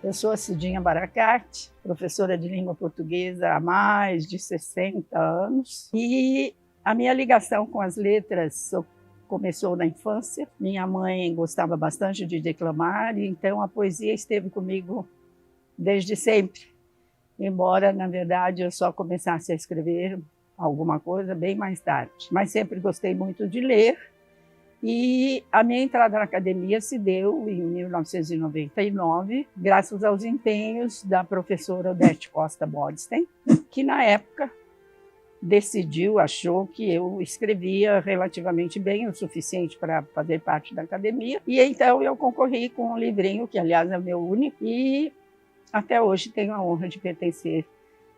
Eu sou a Cidinha Baracate, professora de língua portuguesa há mais de 60 anos. E a minha ligação com as letras começou na infância. Minha mãe gostava bastante de declamar, e então a poesia esteve comigo desde sempre. Embora, na verdade, eu só começasse a escrever alguma coisa bem mais tarde. Mas sempre gostei muito de ler. E a minha entrada na academia se deu em 1999, graças aos empenhos da professora Odete Costa Bodstein, que na época achou que eu escrevia relativamente bem, o suficiente para fazer parte da academia. E então eu concorri com um livrinho, que aliás é o meu único, e até hoje tenho a honra de pertencer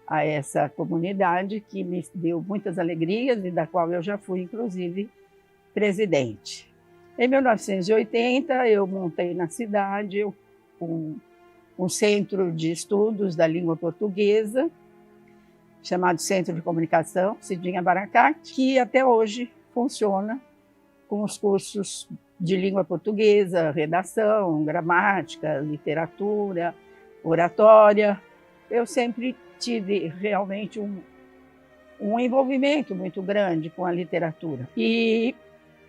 a essa comunidade que me deu muitas alegrias e da qual eu já fui, inclusive, presidente. Em 1980, eu montei na cidade um centro de estudos da língua portuguesa, chamado Centro de Comunicação Cidinha Baracate, que até hoje funciona com os cursos de língua portuguesa, redação, gramática, literatura, oratória. Eu sempre tive realmente um envolvimento muito grande com a literatura. E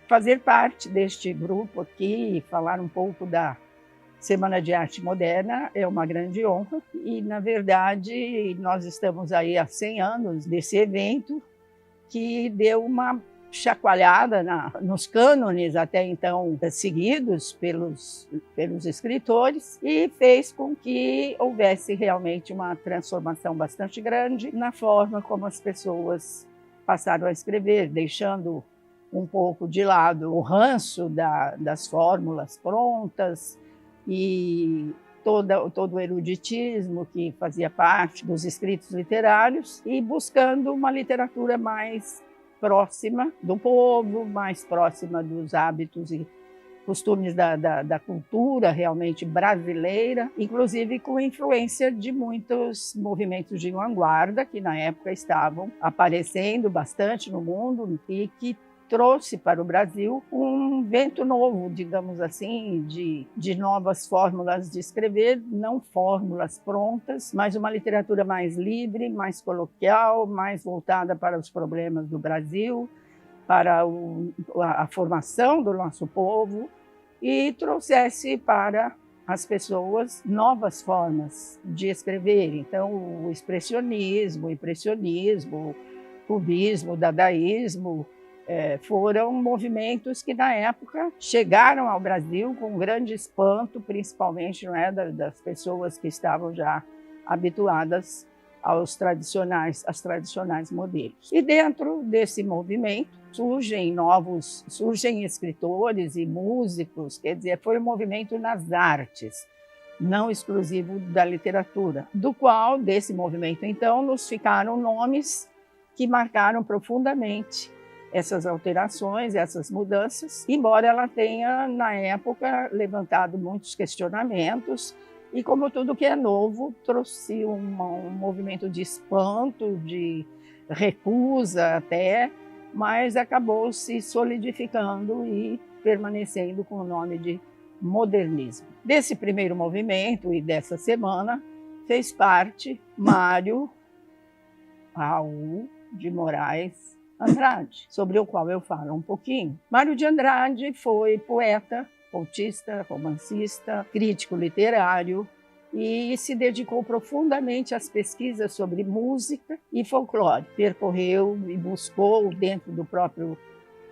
fazer parte deste grupo aqui, falar um pouco da Semana de Arte Moderna, é uma grande honra. E, na verdade, nós estamos aí há 100 anos desse evento, que deu uma chacoalhada nos cânones até então seguidos pelos escritores, e fez com que houvesse realmente uma transformação bastante grande na forma como as pessoas passaram a escrever, deixando um pouco de lado o ranço das fórmulas prontas e todo o eruditismo que fazia parte dos escritos literários, e buscando uma literatura mais próxima do povo, mais próxima dos hábitos e costumes da cultura realmente brasileira, inclusive com influência de muitos movimentos de vanguarda que na época estavam aparecendo bastante no mundo e que trouxe para o Brasil um vento novo, digamos assim, de novas fórmulas de escrever, não fórmulas prontas, mas uma literatura mais livre, mais coloquial, mais voltada para os problemas do Brasil, para a formação do nosso povo, e trouxesse para as pessoas novas formas de escrever. Então, o expressionismo, o impressionismo, o cubismo, o dadaísmo, foram movimentos que, na época, chegaram ao Brasil com grande espanto, principalmente das pessoas que estavam já habituadas aos tradicionais modelos. E dentro desse movimento surgem escritores e músicos, quer dizer, foi um movimento nas artes, não exclusivo da literatura, desse movimento, então, nos ficaram nomes que marcaram profundamente essas alterações, essas mudanças, embora ela tenha, na época, levantado muitos questionamentos, e como tudo que é novo, trouxe um movimento de espanto, de recusa até, mas acabou se solidificando e permanecendo com o nome de modernismo. Desse primeiro movimento e dessa semana, fez parte Mário Raul de Moraes Andrade, sobre o qual eu falo um pouquinho. Mário de Andrade foi poeta, contista, romancista, crítico literário, e se dedicou profundamente às pesquisas sobre música e folclore. Percorreu e buscou, dentro do próprio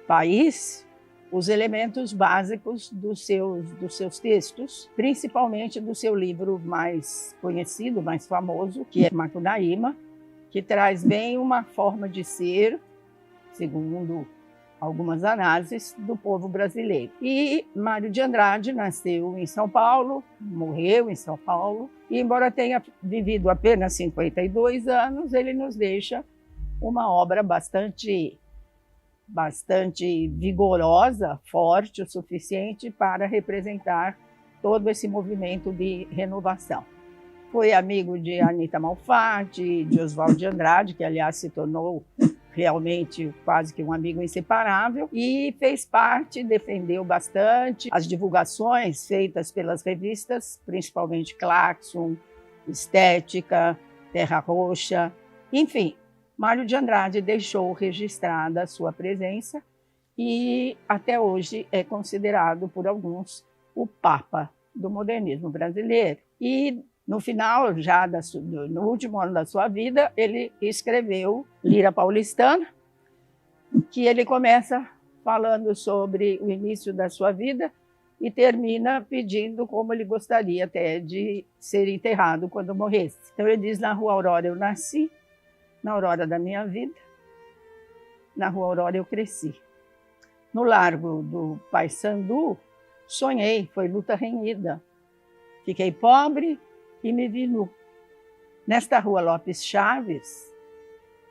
país, os elementos básicos dos seus textos, principalmente do seu livro mais conhecido, mais famoso, que é Macunaíma, que traz bem uma forma de ser, segundo algumas análises, do povo brasileiro. E Mário de Andrade nasceu em São Paulo, morreu em São Paulo, e embora tenha vivido apenas 52 anos, ele nos deixa uma obra bastante vigorosa, forte o suficiente para representar todo esse movimento de renovação. Foi amigo de Anita Malfatti, de Oswald de Andrade, que aliás se tornou realmente quase que um amigo inseparável, e fez parte, defendeu bastante as divulgações feitas pelas revistas, principalmente Claxon, Estética, Terra Roxa, enfim. Mário de Andrade deixou registrada a sua presença e até hoje é considerado por alguns o Papa do modernismo brasileiro. E no final, já no último ano da sua vida, ele escreveu Lira Paulistana, que ele começa falando sobre o início da sua vida e termina pedindo como ele gostaria até de ser enterrado quando morresse. Então ele diz: na Rua Aurora eu nasci, na aurora da minha vida, na Rua Aurora eu cresci. No Largo do Paissandu, sonhei, foi luta renhida. Fiquei pobre e me vi nu. Nesta Rua Lopes Chaves,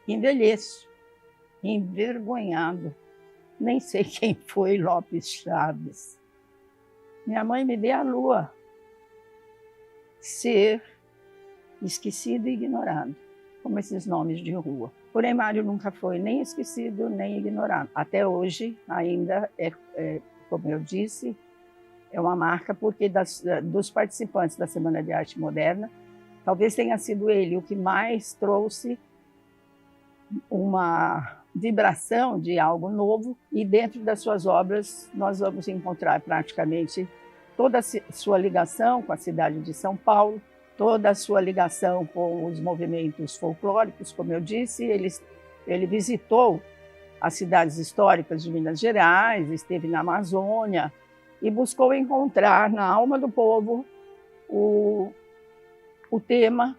envelheço, envergonhado. Nem sei quem foi Lopes Chaves. Minha mãe me dê a lua. Ser esquecido e ignorado, como esses nomes de rua. Porém, Mário nunca foi nem esquecido, nem ignorado. Até hoje, ainda como eu disse, é uma marca, porque dos participantes da Semana de Arte Moderna, talvez tenha sido ele o que mais trouxe uma vibração de algo novo, e dentro das suas obras nós vamos encontrar praticamente toda a sua ligação com a cidade de São Paulo, toda a sua ligação com os movimentos folclóricos, como eu disse. Ele visitou as cidades históricas de Minas Gerais, esteve na Amazônia e buscou encontrar na alma do povo o tema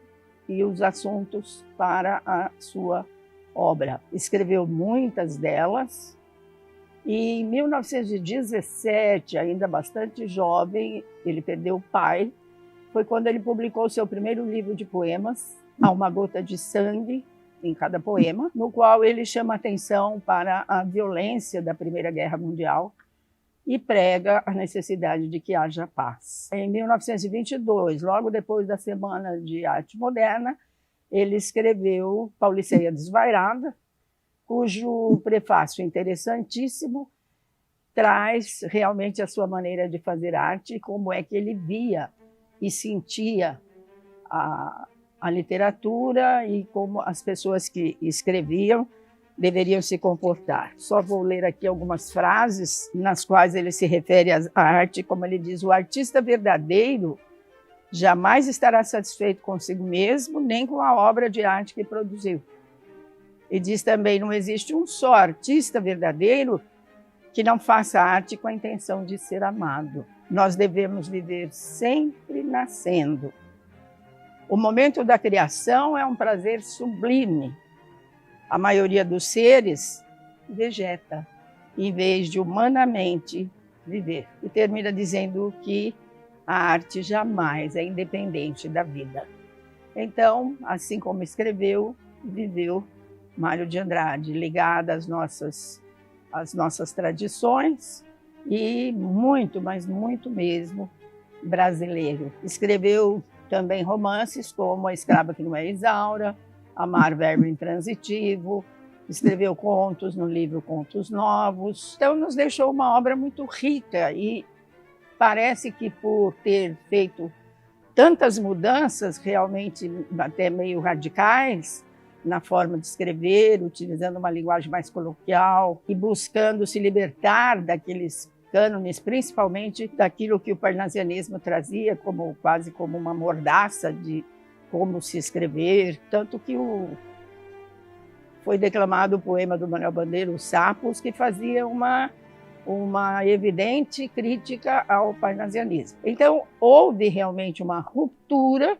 e os assuntos para a sua obra. Escreveu muitas delas e em 1917, ainda bastante jovem, ele perdeu o pai. Foi quando ele publicou seu primeiro livro de poemas, Há uma Gota de Sangue em cada poema, no qual ele chama atenção para a violência da Primeira Guerra Mundial e prega a necessidade de que haja paz. Em 1922, logo depois da Semana de Arte Moderna, ele escreveu Pauliceia Desvairada, cujo prefácio interessantíssimo traz realmente a sua maneira de fazer arte e como é que ele via e sentia a literatura e como as pessoas que escreviam deveriam se comportar. Só vou ler aqui algumas frases nas quais ele se refere à arte, como ele diz: o artista verdadeiro jamais estará satisfeito consigo mesmo, nem com a obra de arte que produziu. E diz também: não existe um só artista verdadeiro que não faça arte com a intenção de ser amado. Nós devemos viver sempre nascendo. O momento da criação é um prazer sublime. A maioria dos seres vegeta, em vez de humanamente viver. E termina dizendo que a arte jamais é independente da vida. Então, assim como escreveu, viveu Mário de Andrade, ligada às nossas tradições e muito, mas muito mesmo brasileiro. Escreveu também romances como A Escrava que Não é Isaura, Amar, Verbo Intransitivo, escreveu contos no livro Contos Novos. Então nos deixou uma obra muito rica e parece que por ter feito tantas mudanças realmente até meio radicais na forma de escrever, utilizando uma linguagem mais coloquial e buscando se libertar daqueles cânones, principalmente daquilo que o parnasianismo trazia quase como uma mordaça de como se escrever, tanto que foi declamado o poema do Manuel Bandeira, Os Sapos, que fazia uma evidente crítica ao parnasianismo. Então, houve realmente uma ruptura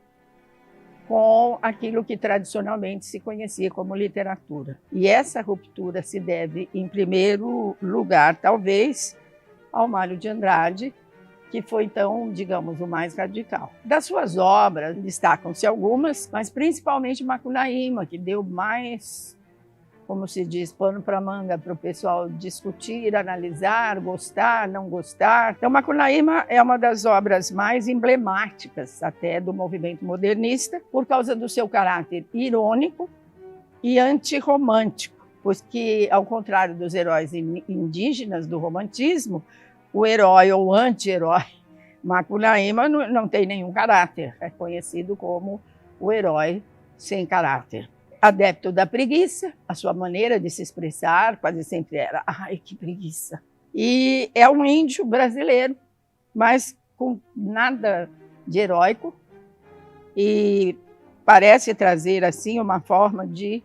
com aquilo que tradicionalmente se conhecia como literatura. E essa ruptura se deve, em primeiro lugar, talvez, ao Mário de Andrade, que foi, então, digamos, o mais radical. Das suas obras, destacam-se algumas, mas principalmente Macunaíma, que deu mais, como se diz, pano para manga para o pessoal discutir, analisar, gostar, não gostar. Então, Macunaíma é uma das obras mais emblemáticas até do movimento modernista, por causa do seu caráter irônico e antirromântico. pois que, ao contrário dos heróis indígenas do romantismo, o herói ou anti-herói Macunaíma não tem nenhum caráter, é conhecido como o herói sem caráter. Adepto da preguiça, a sua maneira de se expressar quase sempre era "ai, que preguiça". E é um índio brasileiro, mas com nada de heróico, e parece trazer assim uma forma de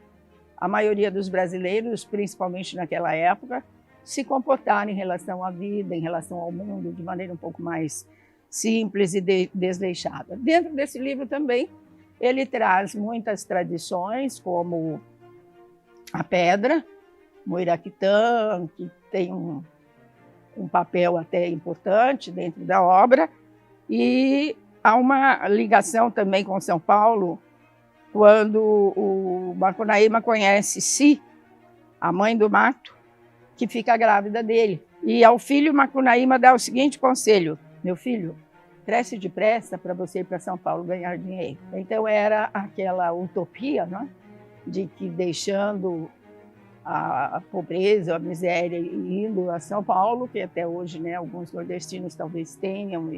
a maioria dos brasileiros, principalmente naquela época, se comportar em relação à vida, em relação ao mundo, de maneira um pouco mais simples e desleixada. Dentro desse livro também, ele traz muitas tradições, como a pedra, Muiraquitã, que tem um papel até importante dentro da obra, e há uma ligação também com São Paulo, quando o Macunaíma conhece Si, a mãe do mato, que fica grávida dele. E ao filho Macunaíma dá o seguinte conselho: meu filho, preste depressa para você ir para São Paulo ganhar dinheiro. Então era aquela utopia, né, de que deixando a pobreza, a miséria e indo a São Paulo, que até hoje, né, alguns nordestinos talvez tenham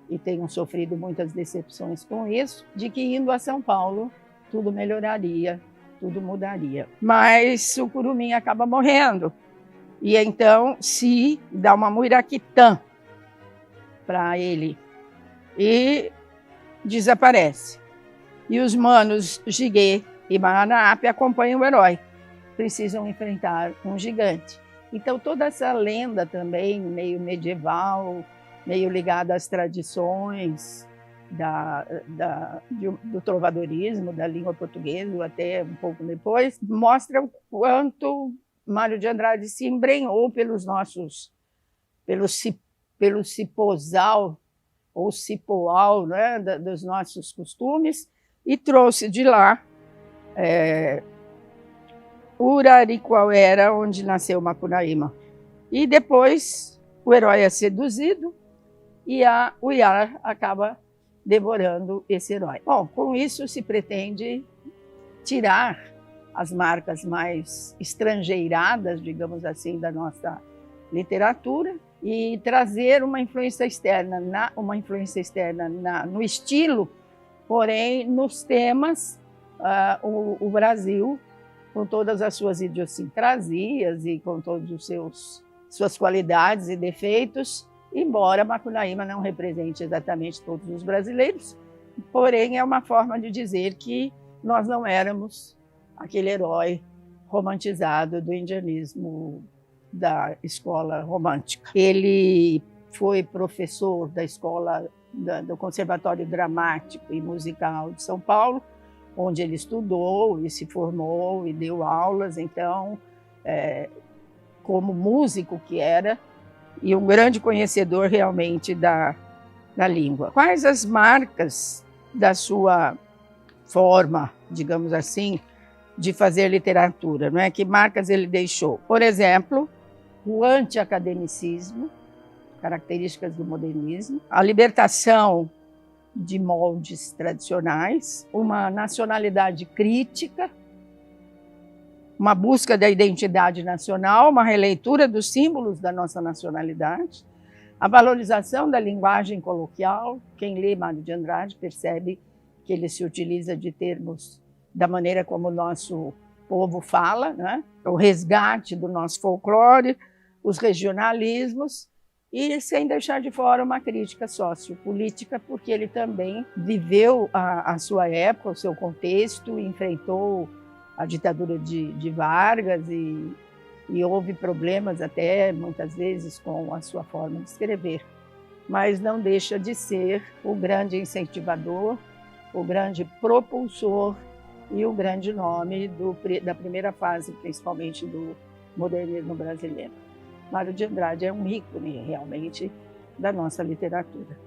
e tenham sofrido muitas decepções com isso, de que indo a São Paulo tudo melhoraria, tudo mudaria. Mas o Curumim acaba morrendo. E então Se dá uma Muiraquitã para ele e desaparece. E os manos Jiguê e Maranaape acompanham o herói. Precisam enfrentar um gigante. Então toda essa lenda também, meio medieval, meio ligada às tradições do trovadorismo, da língua portuguesa, até um pouco depois, mostra o quanto Mário de Andrade se embrenhou pelo ciposal ou cipoal, né, dos nossos costumes, e trouxe de lá Uraricoara, onde nasceu Macunaíma. E depois o herói é seduzido e a Uyar acaba devorando esse herói. Bom, com isso se pretende tirar as marcas mais estrangeiradas, digamos assim, da nossa literatura e trazer uma influência externa no estilo, porém nos temas, o Brasil, com todas as suas idiosincrasias e com todos os suas qualidades e defeitos, embora Macunaíma não represente exatamente todos os brasileiros, porém é uma forma de dizer que nós não éramos aquele herói romantizado do indianismo da escola romântica. Ele foi professor da escola do Conservatório Dramático e Musical de São Paulo, onde ele estudou e se formou e deu aulas, então, como músico que era, e um grande conhecedor realmente da língua. Quais as marcas da sua forma, digamos assim, de fazer literatura, não é? Que marcas ele deixou? Por exemplo, o anti-academicismo, características do modernismo, a libertação de moldes tradicionais, uma nacionalidade crítica, uma busca da identidade nacional, uma releitura dos símbolos da nossa nacionalidade, a valorização da linguagem coloquial. Quem lê Mário de Andrade percebe que ele se utiliza de termos da maneira como o nosso povo fala, né? O resgate do nosso folclore, os regionalismos, e sem deixar de fora uma crítica sociopolítica, porque ele também viveu a sua época, o seu contexto, enfrentou a ditadura de Vargas e houve problemas até, muitas vezes, com a sua forma de escrever. Mas não deixa de ser o grande incentivador, o grande propulsor e o grande nome da primeira fase, principalmente do modernismo brasileiro. Mário de Andrade é um ícone, realmente, da nossa literatura.